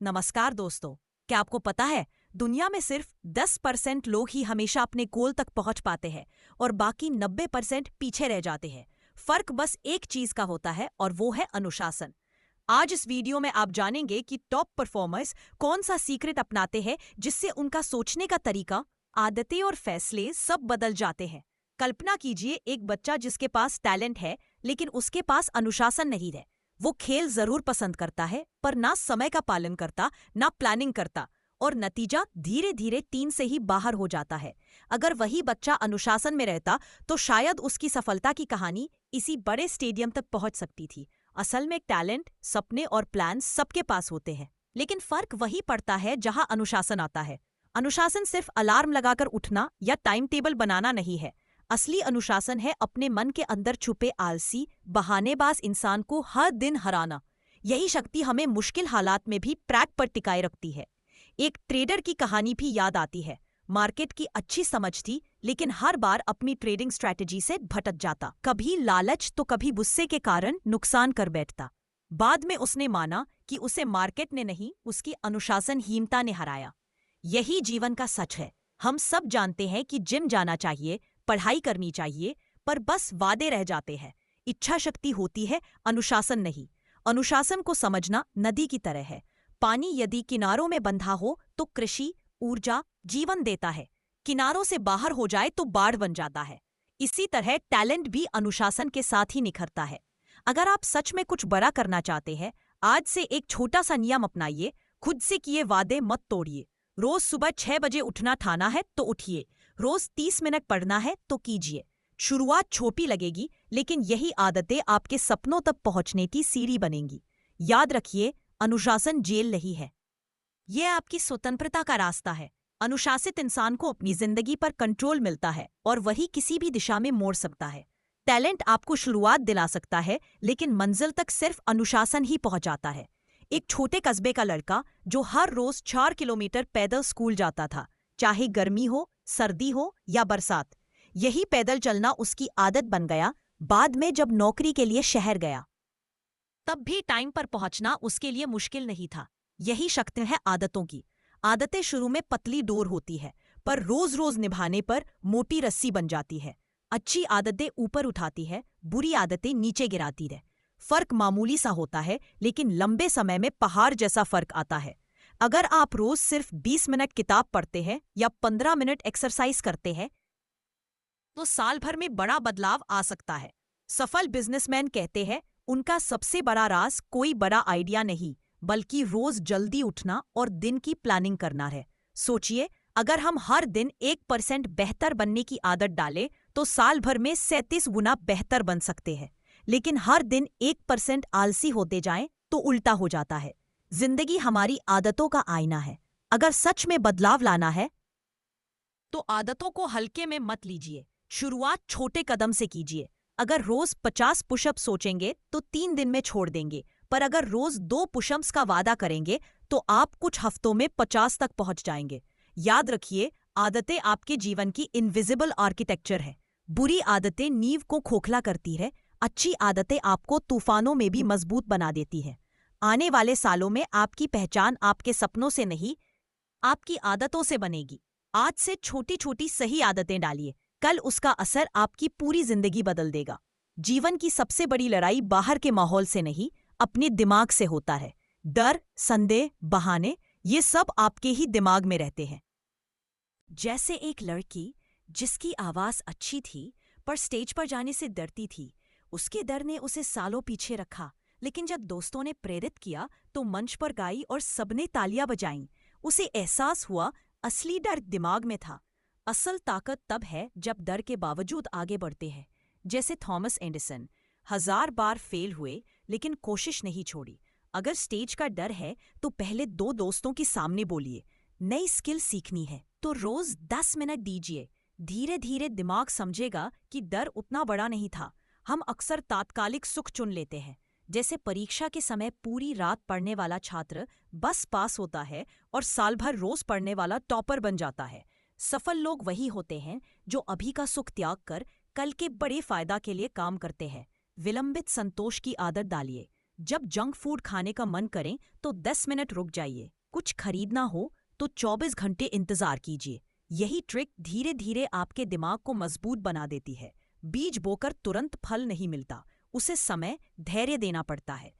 नमस्कार दोस्तों। क्या आपको पता है दुनिया में सिर्फ 10% लोग ही हमेशा अपने गोल तक पहुंच पाते हैं और बाकी 90% पीछे रह जाते हैं। फर्क बस एक चीज का होता है और वो है अनुशासन। आज इस वीडियो में आप जानेंगे कि टॉप परफॉर्मर्स कौन सा सीक्रेट अपनाते हैं जिससे उनका सोचने का तरीका, आदतें और फैसले सब बदल जाते हैं। कल्पना कीजिए एक बच्चा जिसके पास टैलेंट है लेकिन उसके पास अनुशासन नहीं है। वो खेल जरूर पसंद करता है पर ना समय का पालन करता, ना प्लानिंग करता और नतीजा धीरे धीरे टीम से ही बाहर हो जाता है। अगर वही बच्चा अनुशासन में रहता तो शायद उसकी सफलता की कहानी इसी बड़े स्टेडियम तक पहुंच सकती थी। असल में टैलेंट, सपने और प्लान सबके पास होते हैं, लेकिन फर्क वही पड़ता है जहां अनुशासन आता है। अनुशासन सिर्फ अलार्म लगाकर उठना या टाइम टेबल बनाना नहीं है। असली अनुशासन है अपने मन के अंदर छुपे आलसी, बहानेबाज इंसान को हर दिन हराना। यही शक्ति हमें मुश्किल हालात में भी ट्रैक पर टिकाए रखती है। एक ट्रेडर की कहानी भी याद आती है। मार्केट की अच्छी समझ थी लेकिन हर बार अपनी ट्रेडिंग स्ट्रैटेजी से भटक जाता। कभी लालच तो कभी गुस्से के कारण नुकसान कर बैठता। बाद में उसने माना कि उसे मार्केट ने नहीं, उसकी अनुशासनहीनता ने हराया। यही जीवन का सच है। हम सब जानते हैं कि जिम जाना चाहिए, पढ़ाई करनी चाहिए, पर बस वादे रह जाते हैं। इच्छा शक्ति होती है, अनुशासन नहीं। अनुशासन को समझना नदी की तरह है। पानी यदि किनारों में बंधा हो तो कृषि, ऊर्जा, जीवन देता है। किनारों से बाहर हो जाए तो बाढ़ बन जाता है। इसी तरह टैलेंट भी अनुशासन के साथ ही निखरता है। अगर आप सच में कुछ बड़ा करना चाहते हैं, आज से एक छोटा सा नियम अपनाइए। खुद से किए वादे मत तोड़िए। रोज सुबह 6 बजे उठना ठाना है तो उठिए। रोज 30 मिनट पढ़ना है तो कीजिए। शुरुआत छोटी लगेगी लेकिन यही आदतें आपके सपनों तक पहुंचने की सीढ़ी बनेंगी। याद रखिए, अनुशासन जेल नहीं है, यह आपकी स्वतंत्रता का रास्ता है। अनुशासित इंसान को अपनी जिंदगी पर कंट्रोल मिलता है और वही किसी भी दिशा में मोड़ सकता है। टैलेंट आपको शुरुआत दिला सकता है लेकिन मंजिल तक सिर्फ अनुशासन ही पहुंचाता है। एक छोटे कस्बे का लड़का जो हर रोज 4 किलोमीटर पैदल स्कूल जाता था, चाहे गर्मी हो, सर्दी हो या बरसात। यही पैदल चलना उसकी आदत बन गया। बाद में जब नौकरी के लिए शहर गया तब भी टाइम पर पहुंचना उसके लिए मुश्किल नहीं था। यही शक्ति है आदतों की। आदतें शुरू में पतली डोर होती है पर रोज रोज निभाने पर मोटी रस्सी बन जाती है। अच्छी आदतें ऊपर उठाती है, बुरी आदतें नीचे गिराती है। फर्क मामूली सा होता है लेकिन लंबे समय में पहाड़ जैसा फर्क आता है। अगर आप रोज सिर्फ 20 मिनट किताब पढ़ते हैं या 15 मिनट एक्सरसाइज करते हैं तो साल भर में बड़ा बदलाव आ सकता है। सफल बिजनेसमैन कहते हैं उनका सबसे बड़ा राज कोई बड़ा आइडिया नहीं बल्कि रोज जल्दी उठना और दिन की प्लानिंग करना है। सोचिए, अगर हम हर दिन 1% बेहतर बनने की आदत डालें तो साल भर में 37 गुना बेहतर बन सकते हैं। लेकिन हर दिन 1% आलसी होते जाएं तो उल्टा हो जाता है। जिंदगी हमारी आदतों का आईना है। अगर सच में बदलाव लाना है तो आदतों को हल्के में मत लीजिए। शुरुआत छोटे कदम से कीजिए। अगर रोज 50 पुशअप सोचेंगे तो 3 दिन में छोड़ देंगे, पर अगर रोज 2 पुशअप्स का वादा करेंगे तो आप कुछ हफ्तों में 50 तक पहुंच जाएंगे। याद रखिए, आदतें आपके जीवन की इनविजिबल आर्किटेक्चर है। बुरी आदतें नींव को खोखला करती है, अच्छी आदतें आपको तूफानों में भी मजबूत बना देती है। आने वाले सालों में आपकी पहचान आपके सपनों से नहीं, आपकी आदतों से बनेगी। आज से छोटी छोटी सही आदतें डालिए, कल उसका असर आपकी पूरी जिंदगी बदल देगा। जीवन की सबसे बड़ी लड़ाई बाहर के माहौल से नहीं, अपने दिमाग से होता है। डर, संदेह, बहाने, ये सब आपके ही दिमाग में रहते हैं। जैसे एक लड़की जिसकी आवाज अच्छी थी पर स्टेज पर जाने से डरती थी। उसके डर ने उसे सालों पीछे रखा, लेकिन जब दोस्तों ने प्रेरित किया तो मंच पर गाई और सबने तालियां बजाईं। उसे एहसास हुआ असली डर दिमाग में था। असल ताकत तब है जब डर के बावजूद आगे बढ़ते हैं। जैसे थॉमस एडिसन 1000 बार फेल हुए लेकिन कोशिश नहीं छोड़ी। अगर स्टेज का डर है तो पहले 2 दोस्तों के सामने बोलिए। नई स्किल सीखनी है तो रोज 10 मिनट दीजिए। धीरे धीरे दिमाग समझेगा कि डर उतना बड़ा नहीं था। हम अक्सर तात्कालिक सुख चुन लेते हैं। जैसे परीक्षा के समय पूरी रात पढ़ने वाला छात्र बस पास होता है और साल भर रोज पढ़ने वाला टॉपर बन जाता है। सफल लोग वही होते हैं जो अभी का सुख त्याग कर कल के बड़े फायदा के लिए काम करते हैं। विलंबित संतोष की आदत डालिए। जब जंक फूड खाने का मन करें तो 10 मिनट रुक जाइए। कुछ खरीदना हो तो 24 घंटे इंतजार कीजिए। यही ट्रिक धीरे धीरे आपके दिमाग को मजबूत बना देती है। बीज बोकर तुरंत फल नहीं मिलता, उसे समय, धैर्य देना पड़ता है।